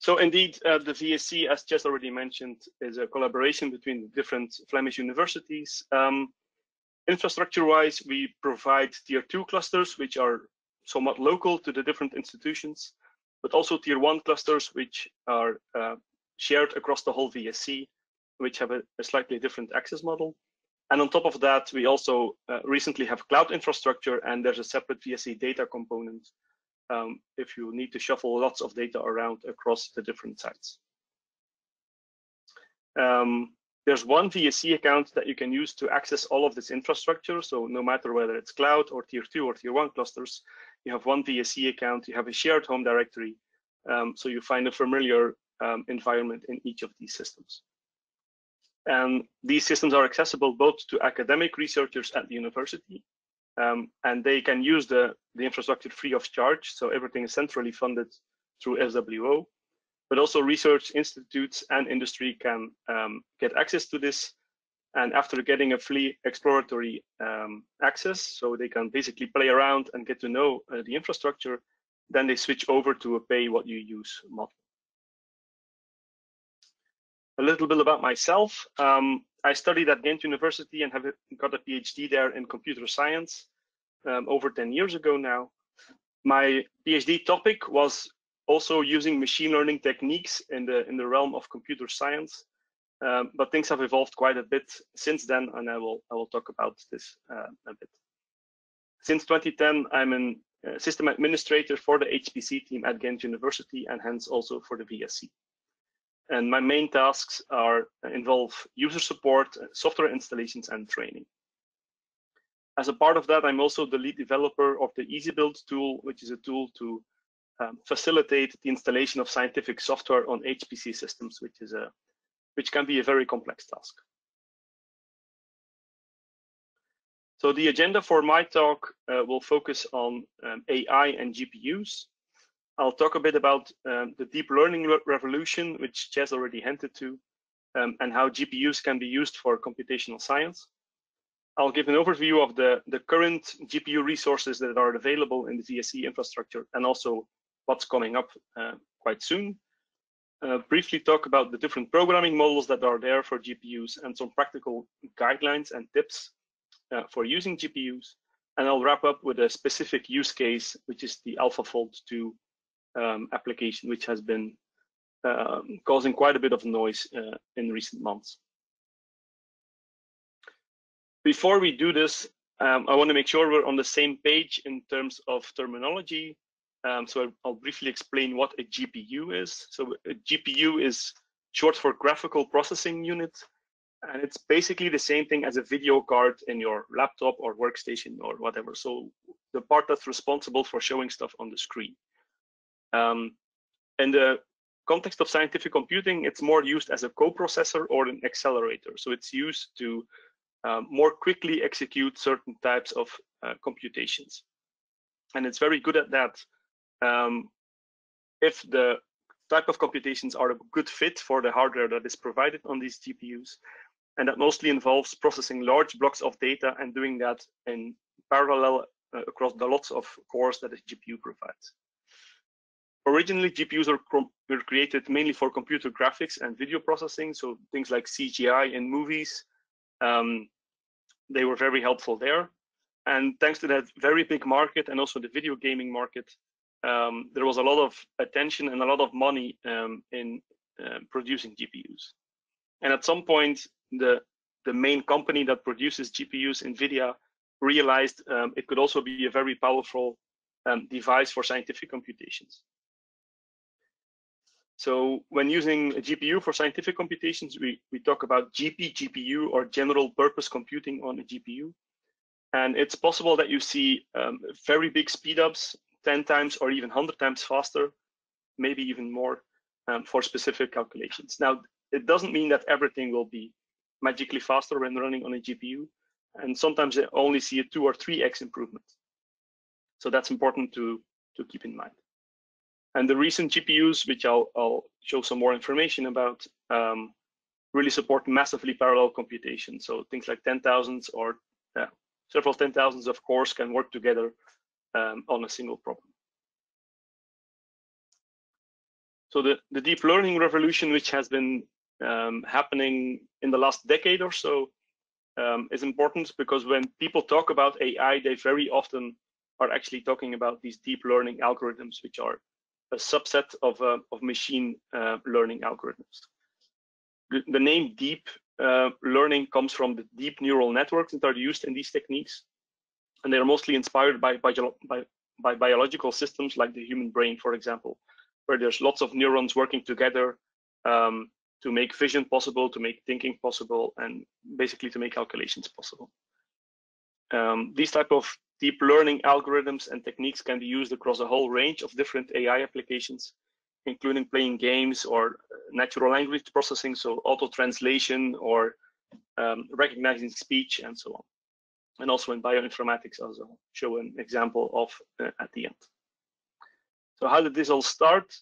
So indeed, the VSC, as Jess already mentioned, is a collaboration between different Flemish universities. Infrastructure-wise, we provide Tier 2 clusters, which are somewhat local to the different institutions, but also Tier 1 clusters, which are shared across the whole VSC, which have a slightly different access model. And on top of that, we also recently have cloud infrastructure, and there's a separate VSC data component if you need to shuffle lots of data around across the different sites. There's one VSC account that you can use to access all of this infrastructure. So no matter whether it's cloud or Tier 2 or Tier 1 clusters, you have one VSC account, you have a shared home directory. So you find a familiar environment in each of these systems. And these systems are accessible both to academic researchers at the university, and they can use the infrastructure free of charge. So everything is centrally funded through SWO, but also research institutes and industry can get access to this. And after getting a free exploratory access, so they can basically play around and get to know the infrastructure, then they switch over to a pay what you use model. A little bit about myself. I studied at Ghent University and have got a PhD there in computer science over 10 years ago now. My PhD topic was also using machine learning techniques in the realm of computer science, but things have evolved quite a bit since then, and I will talk about this a bit. Since 2010, I'm a system administrator for the HPC team at Ghent University, and hence also for the VSC. And my main tasks involve user support, software installations, and training. As a part of that, I'm also the lead developer of the EasyBuild tool, which is a tool to facilitate the installation of scientific software on HPC systems, which can be a very complex task. So the agenda for my talk will focus on AI and GPUs. I'll talk a bit about the deep learning revolution, which Jess already hinted to, and how GPUs can be used for computational science. I'll give an overview of the current GPU resources that are available in the VSC infrastructure, and also what's coming up quite soon. Briefly talk about the different programming models that are there for GPUs and some practical guidelines and tips for using GPUs. And I'll wrap up with a specific use case, which is the AlphaFold 2 application, which has been causing quite a bit of noise in recent months. Before we do this, I want to make sure we're on the same page in terms of terminology. So I'll briefly explain what a GPU is. So a GPU is short for graphical processing unit, and it's basically the same thing as a video card in your laptop or workstation or whatever. So the part that's responsible for showing stuff on the screen. In the context of scientific computing, it's more used as a coprocessor or an accelerator. So it's used to more quickly execute certain types of computations. And it's very good at that if the type of computations are a good fit for the hardware that is provided on these GPUs. And that mostly involves processing large blocks of data and doing that in parallel across the lots of cores that a GPU provides. Originally, GPUs were created mainly for computer graphics and video processing, so things like CGI in movies. They were very helpful there. And thanks to that very big market and also the video gaming market, there was a lot of attention and a lot of money in producing GPUs. And at some point, the main company that produces GPUs, NVIDIA, realized it could also be a very powerful device for scientific computations. So when using a GPU for scientific computations, we talk about GPGPU, or general purpose computing on a GPU. And it's possible that you see very big speedups, 10 times or even 100 times faster, maybe even more, for specific calculations. Now, it doesn't mean that everything will be magically faster when running on a GPU. And sometimes they only see a 2 or 3x improvement. So that's important to keep in mind. And the recent GPUs, which I'll show some more information about, really support massively parallel computation. So things like 10,000s or several 10,000s of cores can work together on a single problem. So the deep learning revolution, which has been happening in the last decade or so, is important because when people talk about AI, they very often are actually talking about these deep learning algorithms, which are a subset of machine learning algorithms. The name deep learning comes from the deep neural networks that are used in these techniques, and they are mostly inspired by biological systems like the human brain, for example, where there's lots of neurons working together to make vision possible, to make thinking possible, and basically to make calculations possible. These type of deep learning algorithms and techniques can be used across a whole range of different AI applications, including playing games or natural language processing, so auto-translation or recognizing speech and so on. And also in bioinformatics, as I'll show an example of at the end. So how did this all start?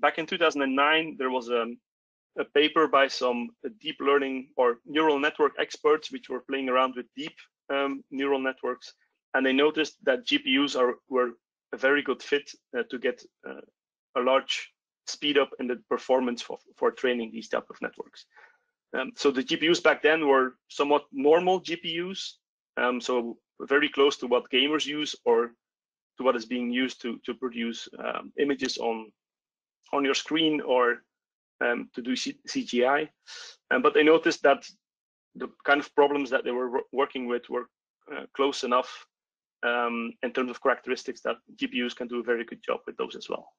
Back in 2009, there was a paper by some deep learning or neural network experts which were playing around with deep neural networks, and they noticed that GPUs were a very good fit to get a large speed up in the performance for training these type of networks. So the GPUs back then were somewhat normal GPUs, so very close to what gamers use or to what is being used to produce images on your screen or to do CGI. But they noticed that the kind of problems that they were working with were close enough in terms of characteristics that GPUs can do a very good job with those as well.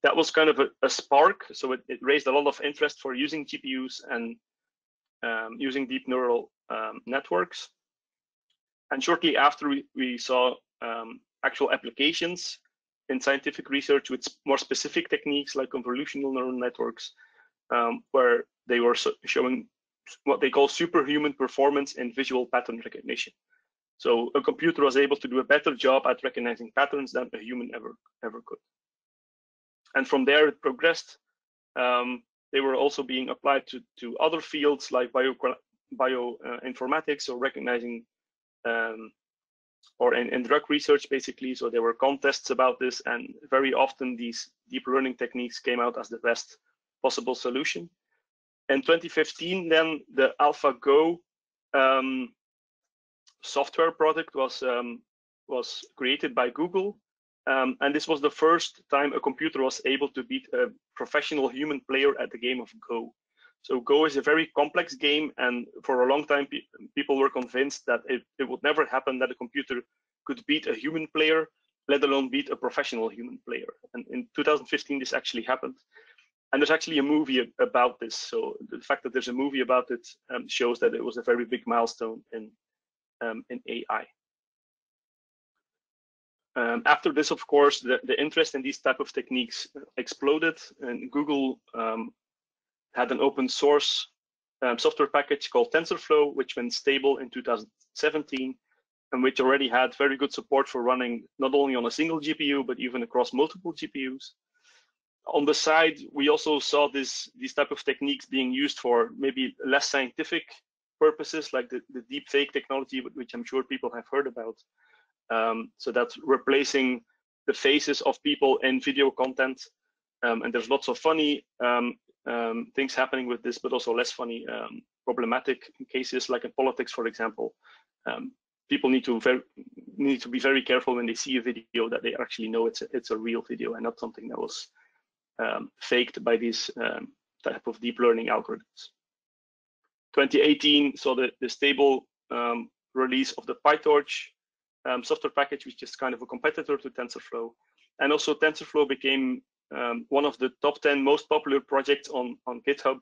That was kind of a spark, so it raised a lot of interest for using GPUs and using deep neural networks. And shortly after, we saw actual applications in scientific research with more specific techniques like convolutional neural networks, where they were showing what they call superhuman performance in visual pattern recognition. So a computer was able to do a better job at recognizing patterns than a human ever could. And from there, it progressed. They were also being applied to other fields like bioinformatics or recognizing, or in drug research, basically. So there were contests about this, and very often these deep learning techniques came out as the best possible solution. In 2015, then the AlphaGo software product was created by Google. And this was the first time a computer was able to beat a professional human player at the game of Go. So Go is a very complex game, and for a long time, people were convinced that it would never happen that a computer could beat a human player, let alone beat a professional human player. And in 2015, this actually happened. And there's actually a movie about this. So the fact that there's a movie about it shows that it was a very big milestone in AI. After this, of course, the interest in these type of techniques exploded, and Google had an open source software package called TensorFlow, which went stable in 2017, and which already had very good support for running not only on a single GPU, but even across multiple GPUs. On the side, we also saw these type of techniques being used for maybe less scientific purposes, like the deep fake technology, which I'm sure people have heard about. So that's replacing the faces of people in video content. And there's lots of funny things happening with this, but also less funny problematic cases, like in politics, for example. People need to be very careful when they see a video that they actually know it's a real video and not something that was faked by these type of deep learning algorithms. 2018 saw the stable release of the PyTorch software package, which is kind of a competitor to TensorFlow. And also TensorFlow became one of the top 10 most popular projects on GitHub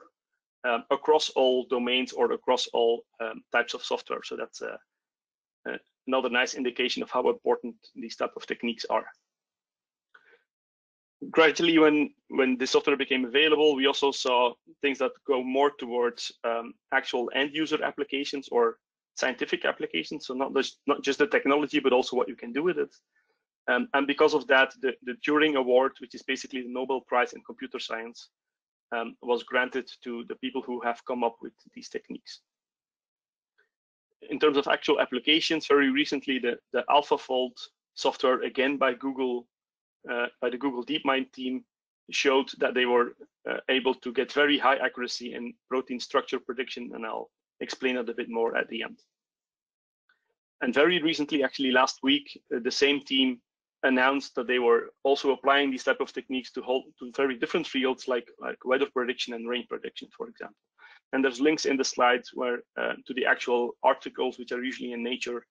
across all domains or across all types of software. So that's another nice indication of how important these type of techniques are. Gradually, when the software became available, we also saw things that go more towards actual end user applications or scientific applications. So not just the technology, but also what you can do with it. And because of that, the Turing Award, which is basically the Nobel Prize in computer science, was granted to the people who have come up with these techniques. In terms of actual applications, very recently, the AlphaFold software, again by Google, by the Google DeepMind team, showed that they were able to get very high accuracy in protein structure prediction, and I'll explain that a bit more at the end. And very recently, actually last week, the same team announced that they were also applying these type of techniques to very different fields like weather prediction and rain prediction, for example. And there's links in the slides where to the actual articles, which are usually in Nature,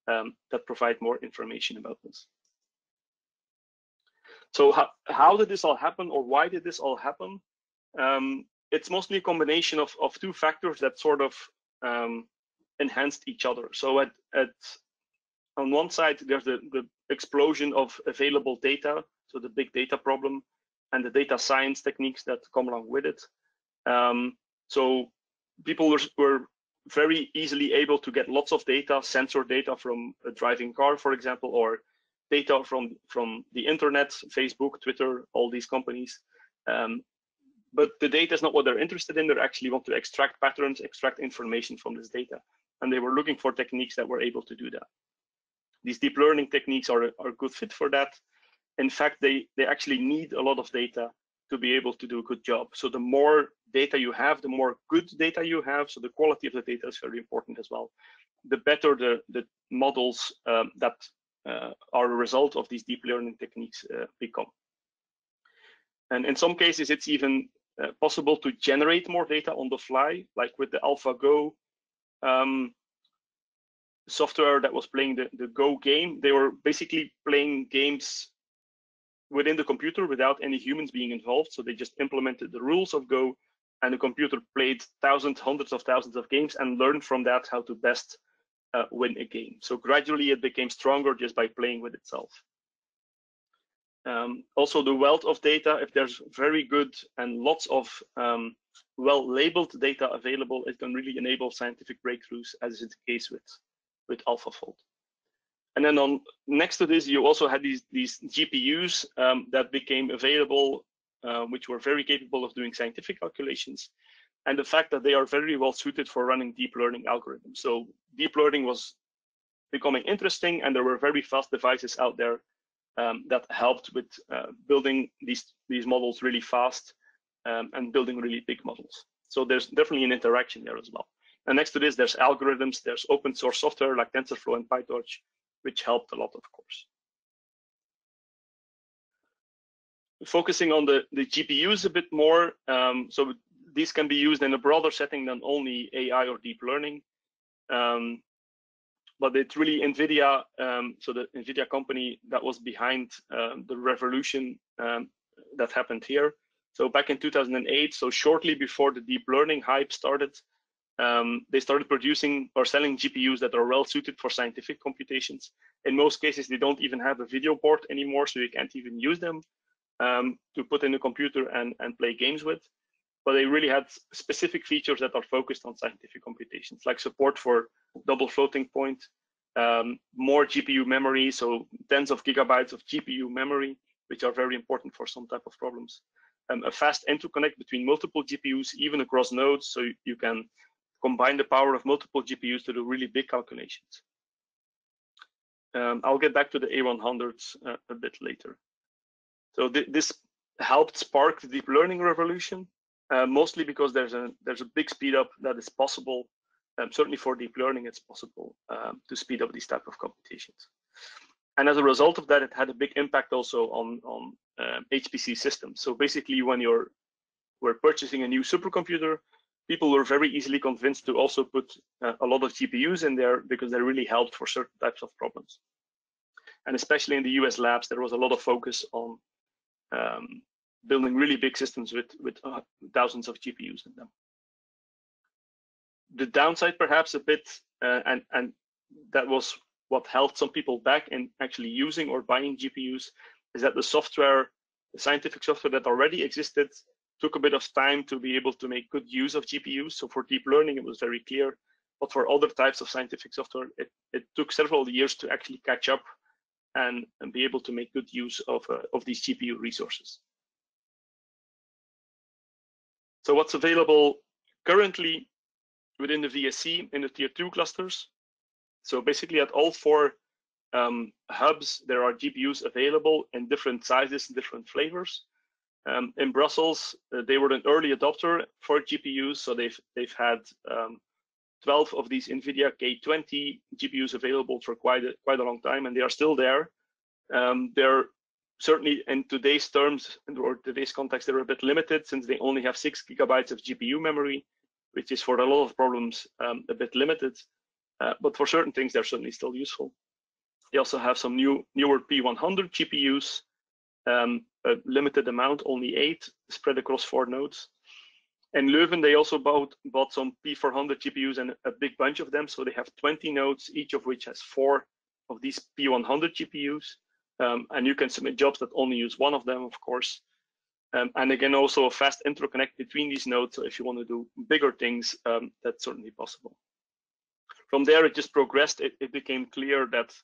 that provide more information about this. So how did this all happen, or why did this all happen? It's mostly a combination of two factors that sort of enhanced each other. So on one side, there's the explosion of available data, so the big data problem, and the data science techniques that come along with it. So people were very easily able to get lots of data, sensor data from a driving car, for example, or data from the internet, Facebook, Twitter, all these companies. But the data is not what they're interested in. They actually want to extract patterns, extract information from this data. And they were looking for techniques that were able to do that. These deep learning techniques are a good fit for that. In fact, they actually need a lot of data to be able to do a good job. So the more data you have, the more good data you have. So the quality of the data is very important as well. The better the models that are a result of these deep learning techniques become. And in some cases, it's even possible to generate more data on the fly, like with the AlphaGo software that was playing the Go game. They were basically playing games within the computer without any humans being involved. So they just implemented the rules of Go, and the computer played thousands, hundreds of thousands of games and learned from that how to best win a game. So gradually it became stronger just by playing with itself. Also the wealth of data, if there's very good and lots of well-labeled data available, it can really enable scientific breakthroughs, as is the case with AlphaFold. And then next to this, you also had these GPUs that became available, which were very capable of doing scientific calculations. And the fact that they are very well suited for running deep learning algorithms. So deep learning was becoming interesting, and there were very fast devices out there that helped with building these models really fast and building really big models. So there's definitely an interaction there as well. And next to this, there's algorithms, there's open source software like TensorFlow and PyTorch, which helped a lot, of course. Focusing on the GPUs a bit more, so these can be used in a broader setting than only AI or deep learning. But it's really NVIDIA, so the NVIDIA company that was behind the revolution that happened here. So back in 2008, so shortly before the deep learning hype started, they started producing or selling GPUs that are well suited for scientific computations. In most cases, they don't even have a video board anymore, so you can't even use them to put in a computer and play games with. But they really had specific features that are focused on scientific computations, like support for double floating point, more GPU memory, so tens of gigabytes of GPU memory, which are very important for some type of problems. A fast interconnect between multiple GPUs, even across nodes, so you can combine the power of multiple GPUs to do really big calculations. I'll get back to the A100s a bit later. So this helped spark the deep learning revolution, mostly because there's a big speed up that is possible. Certainly for deep learning, it's possible to speed up these type of computations. And as a result of that, it had a big impact also on HPC systems. So basically, when we're purchasing a new supercomputer, people were very easily convinced to also put a lot of GPUs in there because they really helped for certain types of problems. And especially in the US labs, there was a lot of focus on building really big systems with thousands of GPUs in them. The downside, perhaps a bit, and that was what held some people back in actually using or buying GPUs, is that the software, the scientific software that already existed, took a bit of time to be able to make good use of GPUs. So for deep learning, it was very clear. But for other types of scientific software, it took several years to actually catch up and be able to make good use of these GPU resources. So what's available currently within the VSC in the Tier 2 clusters? So basically at all 4 hubs, there are GPUs available in different sizes and different flavors. In Brussels, they were an early adopter for GPUs, so they've had 12 of these NVIDIA K20 GPUs available for quite a long time, and they are still there. They're certainly in today's terms or today's context, they're a bit limited since they only have 6 GB of GPU memory, which is for a lot of problems a bit limited. But for certain things, they're certainly still useful. They also have some newer P100 GPUs, a limited amount, only 8, spread across 4 nodes. In Leuven, they also bought some P400 GPUs and a big bunch of them. So they have 20 nodes, each of which has 4 of these P100 GPUs. And you can submit jobs that only use one of them, of course. And again, also a fast interconnect between these nodes. So if you want to do bigger things, that's certainly possible. From there, it just progressed. It became clear that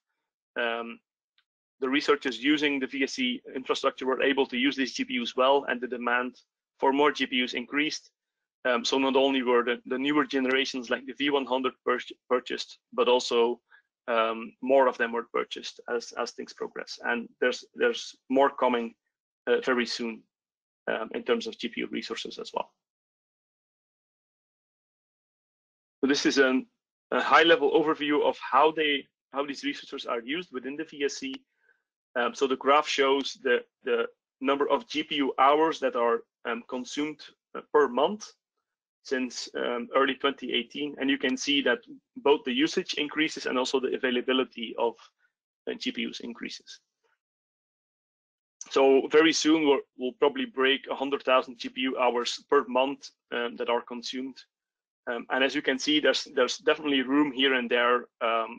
the researchers using the VSC infrastructure were able to use these GPUs well, and the demand for more GPUs increased. So not only were the newer generations like the V100 purchased, but also more of them were purchased as things progress. And there's more coming very soon in terms of GPU resources as well. So this is a high-level overview of how these resources are used within the VSC. So the graph shows the number of GPU hours that are consumed per month since early 2018, and you can see that both the usage increases and also the availability of GPUs increases. So very soon we'll probably break 100,000 GPU hours per month that are consumed. And as you can see, there's definitely room here and there.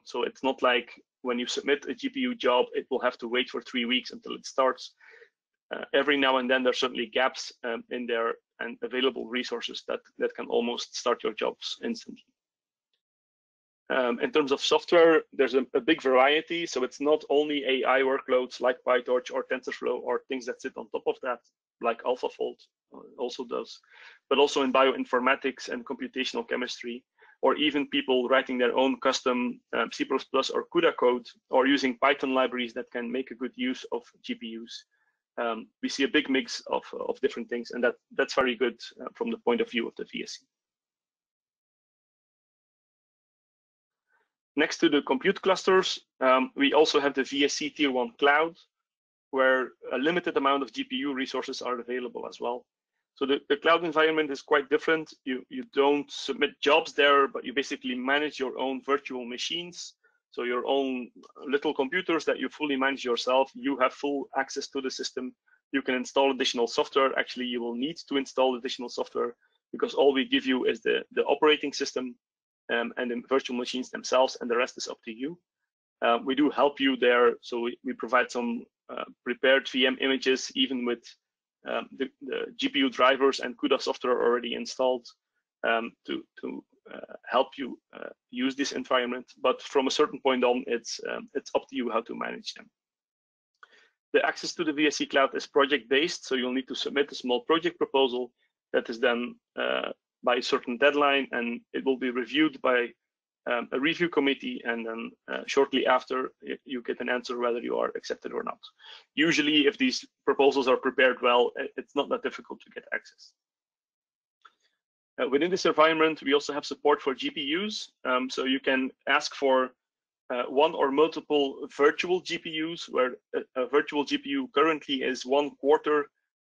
So it's not like when you submit a GPU job, it will have to wait for 3 weeks until it starts. Every now and then, there's certainly gaps in there and available resources that can almost start your jobs instantly. In terms of software, there's a big variety. So it's not only AI workloads like PyTorch or TensorFlow or things that sit on top of that, like AlphaFold also does, but also in bioinformatics and computational chemistry, or even people writing their own custom C++ or CUDA code, or using Python libraries that can make a good use of GPUs. We see a big mix of different things, and that's very good from the point of view of the VSC. Next to the compute clusters, we also have the VSC Tier-1 Cloud, where a limited amount of GPU resources are available as well. So the cloud environment is quite different. You don't submit jobs there, but you basically manage your own virtual machines. So your own little computers that you fully manage yourself. You have full access to the system. You can install additional software. Actually, you will need to install additional software because all we give you is the operating system and the virtual machines themselves, and the rest is up to you. We do help you there. So we provide some prepared VM images, even with the GPU drivers and CUDA software already installed to help you use this environment. But from a certain point on, it's up to you how to manage them. The access to the VSC Cloud is project-based, so you'll need to submit a small project proposal that is done by a certain deadline, and it will be reviewed by a review committee, and then shortly after you get an answer whether you are accepted or not. Usually, if these proposals are prepared well, it's not that difficult to get access. Within this environment, we also have support for GPUs. So you can ask for one or multiple virtual GPUs, where a virtual GPU currently is 1/4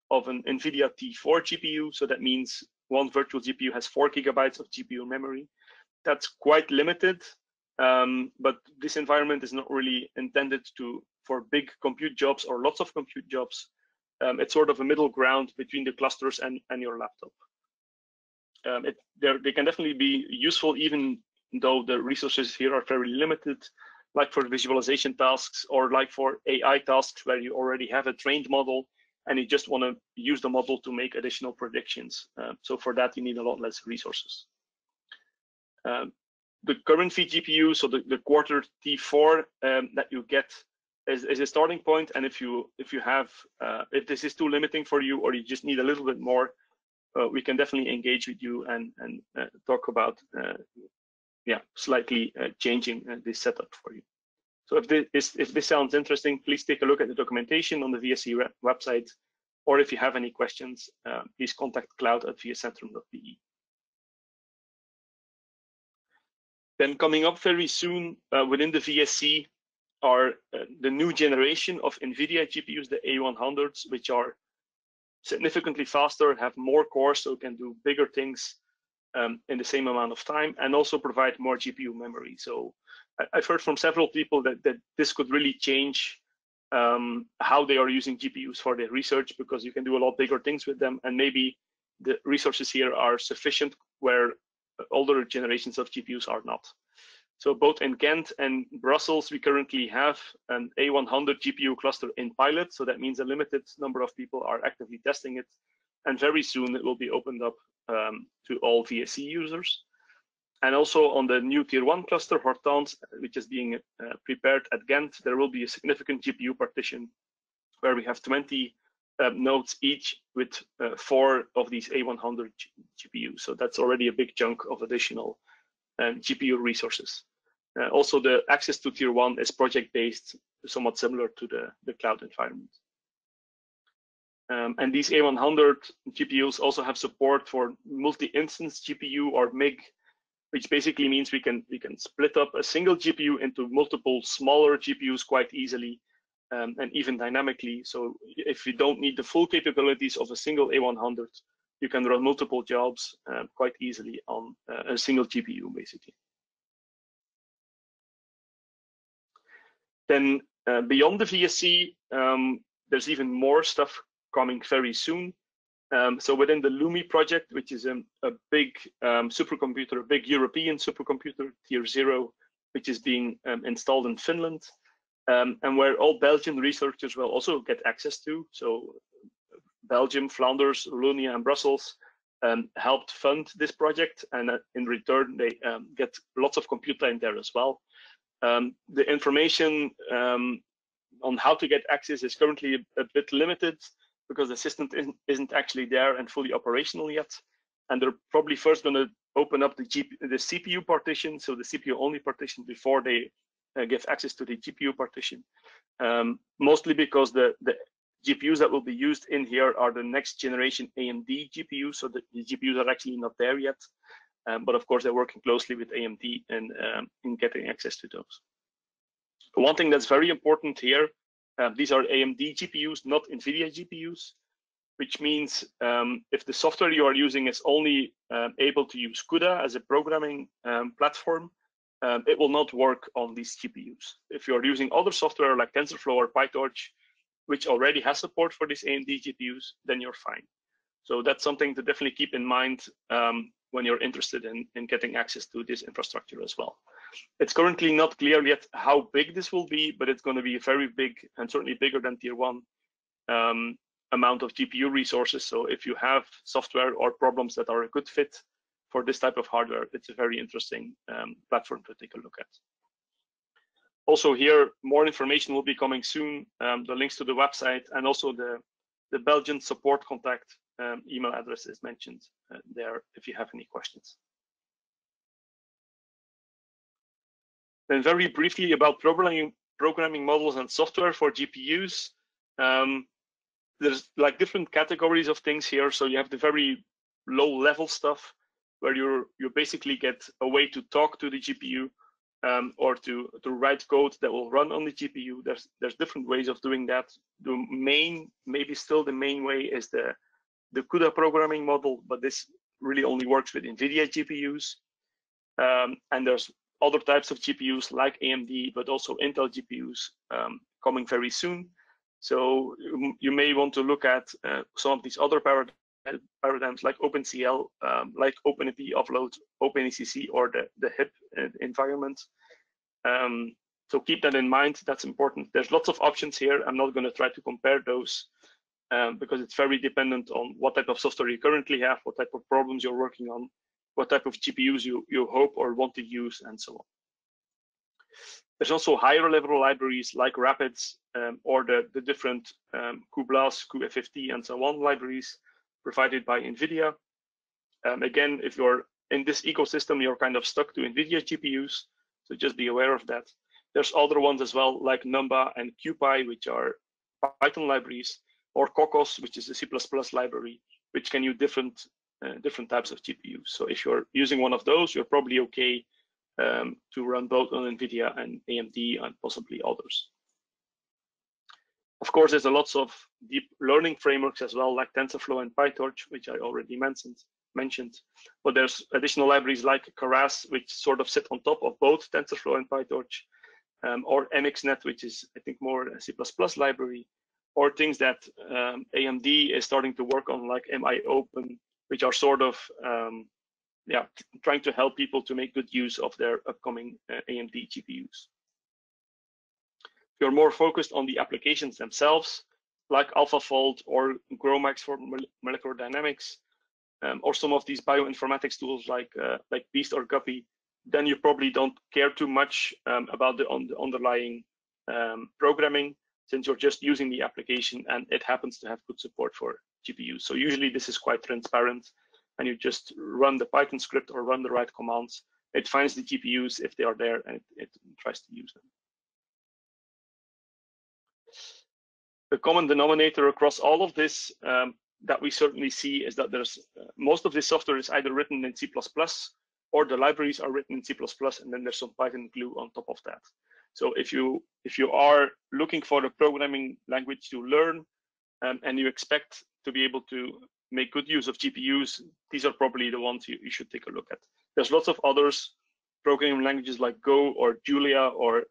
of an NVIDIA T4 GPU. So that means one virtual GPU has 4 GB of GPU memory. That's quite limited, but this environment is not really intended for big compute jobs or lots of compute jobs. It's sort of a middle ground between the clusters and your laptop. They can definitely be useful, even though the resources here are very limited, like for visualization tasks or like for AI tasks where you already have a trained model and you just want to use the model to make additional predictions. So for that, you need a lot less resources. The current vGPU, so the quarter T4 that you get is a starting point. And if this is too limiting for you, or you just need a little bit more, we can definitely engage with you and talk about slightly changing this setup for you. So if this sounds interesting, please take a look at the documentation on the VSC website. or if you have any questions, please contact cloud@vscentrum.be. Then coming up very soon within the VSC are the new generation of NVIDIA GPUs, the A100s, which are significantly faster, have more cores, so can do bigger things in the same amount of time, and also provide more GPU memory. So I've heard from several people that this could really change how they are using GPUs for their research, because you can do a lot bigger things with them, and maybe the resources here are sufficient where older generations of GPUs are not. So both in Ghent and Brussels, we currently have an A100 GPU cluster in pilot. So that means a limited number of people are actively testing it. And very soon it will be opened up to all VSC users. And also on the new Tier-1 cluster, Hortense, which is being prepared at Ghent, there will be a significant GPU partition where we have 20 nodes each with 4 of these A100 GPUs. So that's already a big chunk of additional GPU resources. Also, the access to Tier-1 is project-based, somewhat similar to the cloud environment. And these A100 GPUs also have support for multi-instance GPU or MIG, which basically means we can split up a single GPU into multiple smaller GPUs quite easily and even dynamically. So if you don't need the full capabilities of a single A100, you can run multiple jobs quite easily on a single GPU, basically. Then beyond the VSC, there's even more stuff coming very soon. So within the LUMI project, which is a big supercomputer, a big European supercomputer, Tier 0, which is being installed in Finland, and where all Belgian researchers will also get access to. So Belgium, Flanders, Wallonia, and Brussels helped fund this project, and in return, they get lots of compute time there as well. The information on how to get access is currently a bit limited because the system isn't actually there and fully operational yet. And they're probably first going to open up the CPU partition, so the CPU only partition, before they give access to the GPU partition. Mostly because the GPUs that will be used in here are the next generation AMD GPUs, so the GPUs are actually not there yet. But of course, they're working closely with AMD in getting access to those. One thing that's very important here, these are AMD GPUs, not NVIDIA GPUs, which means if the software you are using is only able to use CUDA as a programming platform, it will not work on these GPUs. If you're using other software like TensorFlow or PyTorch, which already has support for these AMD GPUs, then you're fine. So that's something to definitely keep in mind when you're interested in getting access to this infrastructure as well. It's currently not clear yet how big this will be, but it's going to be a very big, and certainly bigger than Tier-1, amount of GPU resources. So if you have software or problems that are a good fit for this type of hardware, it's a very interesting platform to take a look at. Also here, more information will be coming soon. The links to the website and also the Belgian support contact email address is mentioned there if you have any questions. Then very briefly about programming models and software for GPUs. There's like different categories of things here. So you have the very low level stuff where you basically get a way to talk to the GPU or to write code that will run on the GPU. There's different ways of doing that. The main, maybe still the main way, is the CUDA programming model, but this really only works with NVIDIA GPUs. And there's other types of GPUs like AMD, but also Intel GPUs coming very soon. So you may want to look at some of these other paradigms like OpenCL, like OpenMP Offload, OpenACC, or the HIP environment. So keep that in mind, that's important. There's lots of options here. I'm not going to try to compare those because it's very dependent on what type of software you currently have, what type of problems you're working on, what type of GPUs you hope or want to use, and so on. There's also higher level libraries like Rapids or the different cuBLAS, cuFFT, and so on libraries provided by NVIDIA. Again, if you're in this ecosystem, you're kind of stuck to NVIDIA GPUs, so just be aware of that. There's other ones as well, like Numba and CuPy, which are Python libraries. or Cocos, which is a C++ library, which can use different types of GPUs. So if you're using one of those, you're probably okay to run both on NVIDIA and AMD and possibly others. Of course, there's lots of deep learning frameworks as well, like TensorFlow and PyTorch, which I already mentioned. But there's additional libraries like Keras, which sort of sit on top of both TensorFlow and PyTorch, or MXNet, which is, I think, more a C++ library, or things that AMD is starting to work on, like MIOpen, which are sort of trying to help people to make good use of their upcoming AMD GPUs. If you're more focused on the applications themselves, like AlphaFold or GROMACS for molecular dynamics, or some of these bioinformatics tools like Beast or Guppy, then you probably don't care too much about the underlying programming, since you're just using the application and it happens to have good support for GPUs. So usually this is quite transparent, and you just run the Python script or run the right commands. It finds the GPUs if they are there, and it tries to use them. The common denominator across all of this that we certainly see is that there's most of this software is either written in C++, or the libraries are written in C++, and then there's some Python glue on top of that. So if you are looking for a programming language to learn, and you expect to be able to make good use of GPUs, these are probably the ones you should take a look at. There's lots of others, programming languages like Go or Julia or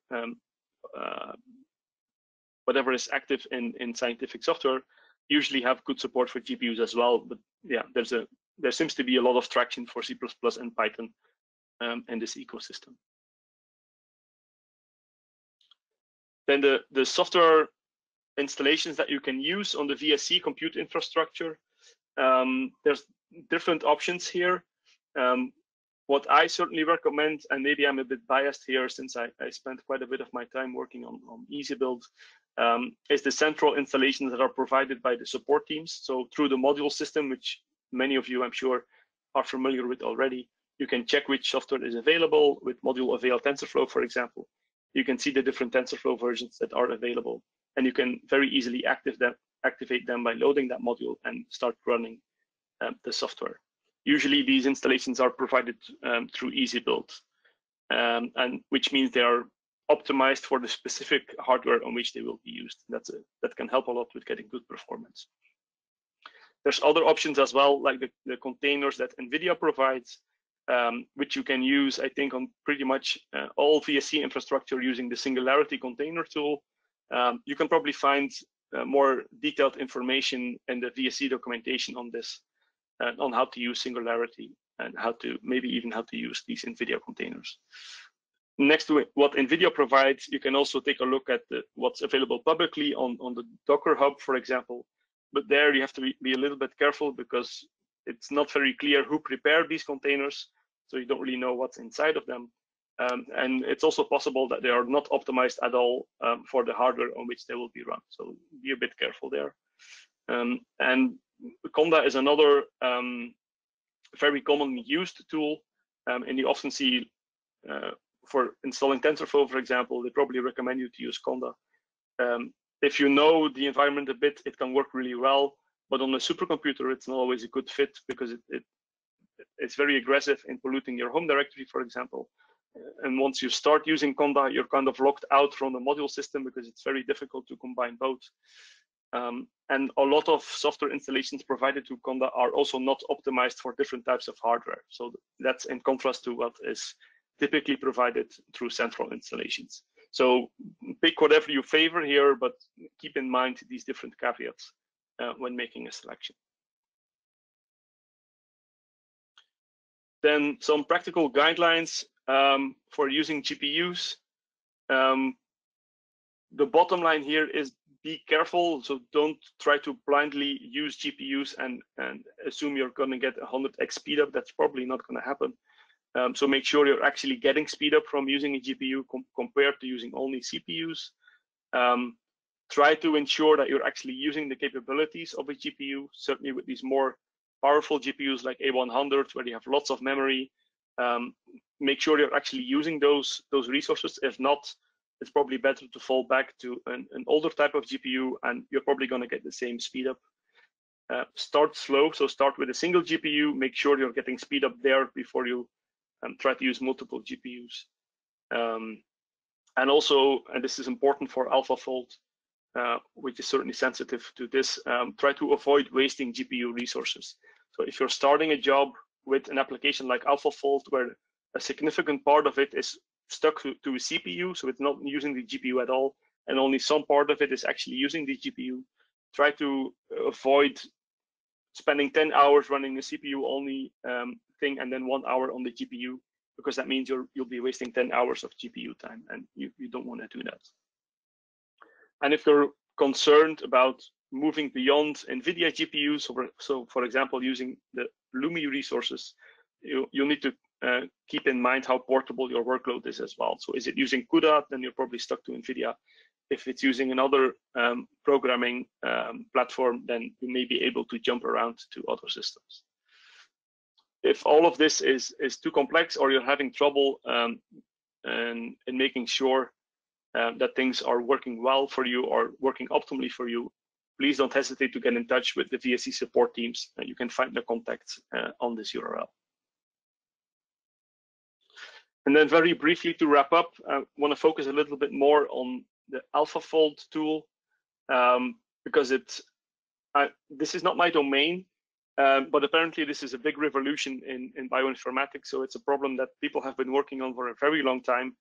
whatever is active in scientific software, usually have good support for GPUs as well. But yeah, there seems to be a lot of traction for C++ and Python in this ecosystem. Then the software installations that you can use on the VSC compute infrastructure, there's different options here. What I certainly recommend, and maybe I'm a bit biased here since I spent quite a bit of my time working on EasyBuild, is the central installations that are provided by the support teams. So through the module system, which many of you, I'm sure, are familiar with already, you can check which software is available with module avail TensorFlow, for example. You can see the different TensorFlow versions that are available, and you can very easily activate them by loading that module and start running the software. Usually these installations are provided through EasyBuild, and which means they are optimized for the specific hardware on which they will be used. That can help a lot with getting good performance. There's other options as well, like the containers that NVIDIA provides, which you can use, I think, on pretty much all VSC infrastructure using the Singularity container tool. You can probably find more detailed information in the VSC documentation on this, on how to use Singularity and maybe even how to use these NVIDIA containers. Next to what NVIDIA provides, you can also take a look at what's available publicly on the Docker Hub, for example. But there you have to be a little bit careful because it's not very clear who prepared these containers, so you don't really know what's inside of them. And it's also possible that they are not optimized at all for the hardware on which they will be run. So be a bit careful there. And Conda is another very commonly used tool, and you often see for installing TensorFlow, for example, they probably recommend you to use Conda. If you know the environment a bit, it can work really well, but on a supercomputer, it's not always a good fit because it's very aggressive in polluting your home directory, for example. And once you start using Conda, you're kind of locked out from the module system because it's very difficult to combine both. And a lot of software installations provided to Conda are also not optimized for different types of hardware. So that's in contrast to what is typically provided through central installations. So pick whatever you favor here, but keep in mind these different caveats when making a selection. Then some practical guidelines for using GPUs. The bottom line here is be careful. So don't try to blindly use GPUs and assume you're going to get 100x speed up. That's probably not going to happen. So make sure you're actually getting speed up from using a GPU compared to using only CPUs. Try to ensure that you're actually using the capabilities of a GPU, certainly with these more powerful GPUs like A100, where you have lots of memory. Make sure you're actually using those resources. If not, it's probably better to fall back to an older type of GPU, and you're probably going to get the same speed up. Start slow, so start with a single GPU, make sure you're getting speed up there before you try to use multiple GPUs. And also, and this is important for AlphaFold, which is certainly sensitive to this, try to avoid wasting GPU resources. So if you're starting a job with an application like AlphaFold, where a significant part of it is stuck to a CPU, so it's not using the GPU at all, and only some part of it is actually using the GPU, try to avoid spending 10 hours running a CPU-only thing and then 1 hour on the GPU, because that means you'll be wasting 10 hours of GPU time, and you don't want to do that. And if you're concerned about moving beyond NVIDIA GPUs, so for example, using the Lumi resources, you need to keep in mind how portable your workload is as well. So is it using CUDA, then you're probably stuck to NVIDIA. If it's using another programming platform, then you may be able to jump around to other systems. If all of this is too complex, or you're having trouble in making sure that things are working well for you or working optimally for you, please don't hesitate to get in touch with the VSC support teams. You can find the contacts on this URL. And then very briefly to wrap up, I want to focus a little bit more on the AlphaFold tool, because this is not my domain, but apparently this is a big revolution in bioinformatics. So it's a problem that people have been working on for a very long time.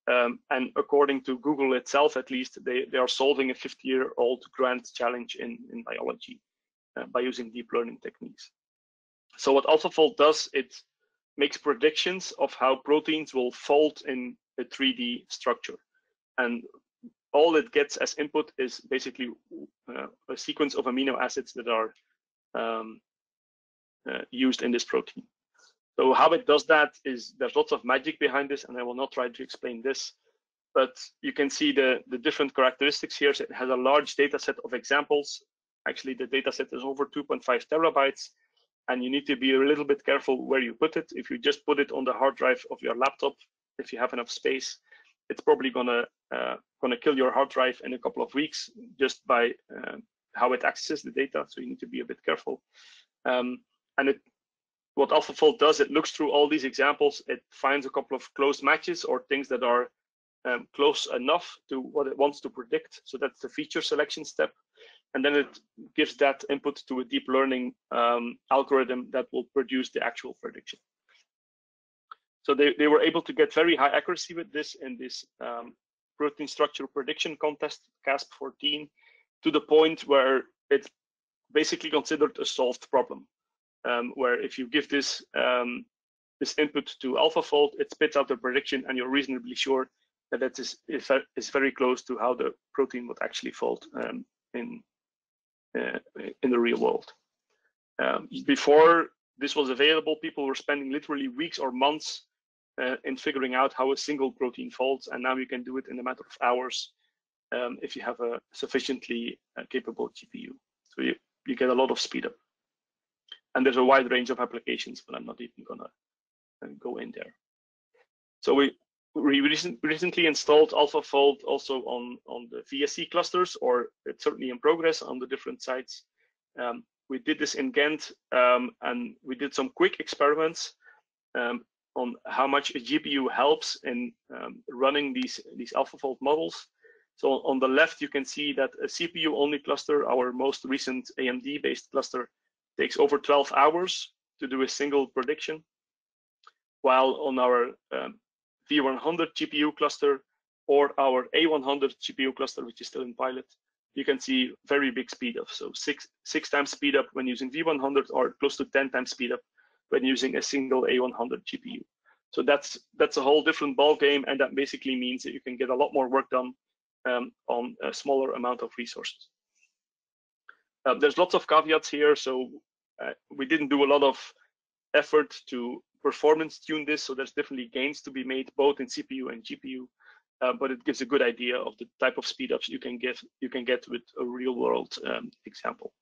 And according to Google itself, at least, they are solving a 50-year-old grand challenge in biology by using deep learning techniques. So what AlphaFold does, it makes predictions of how proteins will fold in a 3D structure. And all it gets as input is basically a sequence of amino acids that are used in this protein. So how it does that is there's lots of magic behind this, and I will not try to explain this, but you can see the different characteristics here. So it has a large data set of examples. Actually, the data set is over 2.5 terabytes, and you need to be a little bit careful where you put it. If you just put it on the hard drive of your laptop, if you have enough space, it's probably gonna kill your hard drive in a couple of weeks just by how it accesses the data. So you need to be a bit careful. What AlphaFold does, it looks through all these examples, it finds a couple of close matches or things that are close enough to what it wants to predict. So that's the feature selection step. And then it gives that input to a deep learning algorithm that will produce the actual prediction. So they were able to get very high accuracy with this in this protein structure prediction contest, CASP14, to the point where it's basically considered a solved problem. Where if you give this this input to AlphaFold, it spits out the prediction, and you're reasonably sure that that is very close to how the protein would actually fold in the real world. Before this was available, people were spending literally weeks or months in figuring out how a single protein folds, and now you can do it in a matter of hours if you have a sufficiently capable GPU. So you get a lot of speed up. And there's a wide range of applications, but I'm not even gonna go in there. So we recently installed AlphaFold also on the VSC clusters, or it's certainly in progress on the different sites. We did this in Ghent, and we did some quick experiments on how much a GPU helps in running these AlphaFold models. So on the left, you can see that a CPU-only cluster, our most recent AMD-based cluster, takes over 12 hours to do a single prediction, while on our V100 GPU cluster or our A100 GPU cluster, which is still in pilot, you can see very big speed up. So six times speed up when using V100, or close to 10 times speed up when using a single A100 GPU. So that's a whole different ball game, and that basically means that you can get a lot more work done on a smaller amount of resources. There's lots of caveats here, so we didn't do a lot of effort to performance tune this, so there's definitely gains to be made both in CPU and GPU, but it gives a good idea of the type of speed ups you can get with a real world example.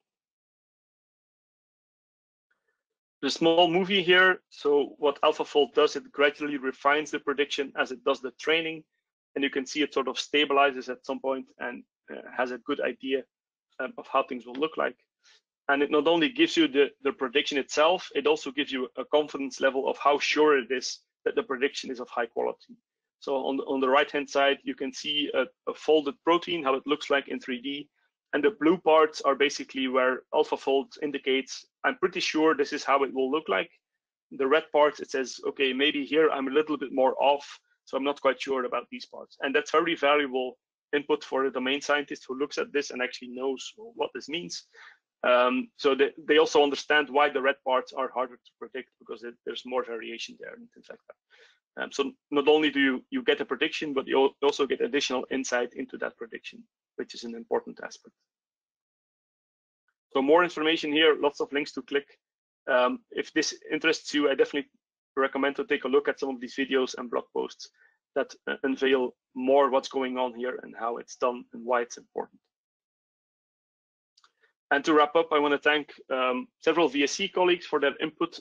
The small movie here. So what AlphaFold does, it gradually refines the prediction as it does the training. and you can see it sort of stabilizes at some point and has a good idea of how things will look like. And it not only gives you the prediction itself, it also gives you a confidence level of how sure it is that the prediction is of high quality. So on the right-hand side, you can see a folded protein, how it looks like in 3D. And the blue parts are basically where AlphaFold indicates, I'm pretty sure this is how it will look like. The red parts, it says, okay, maybe here I'm a little bit more off, so I'm not quite sure about these parts. And that's very valuable input for a domain scientist who looks at this and actually knows what this means. So they also understand why the red parts are harder to predict, because there's more variation there and things like that. So not only do you get a prediction, but you also get additional insight into that prediction, which is an important aspect. So more information here, lots of links to click. If this interests you, I definitely recommend to take a look at some of these videos and blog posts that unveil more what's going on here and how it's done and why it's important. And to wrap up, I want to thank several VSC colleagues for their input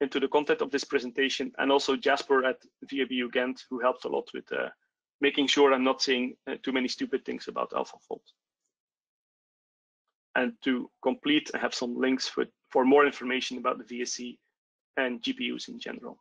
into the content of this presentation, and also Jasper at VSC Ghent, who helped a lot with making sure I'm not saying too many stupid things about AlphaFold. And to complete, I have some links for more information about the VSC and GPUs in general.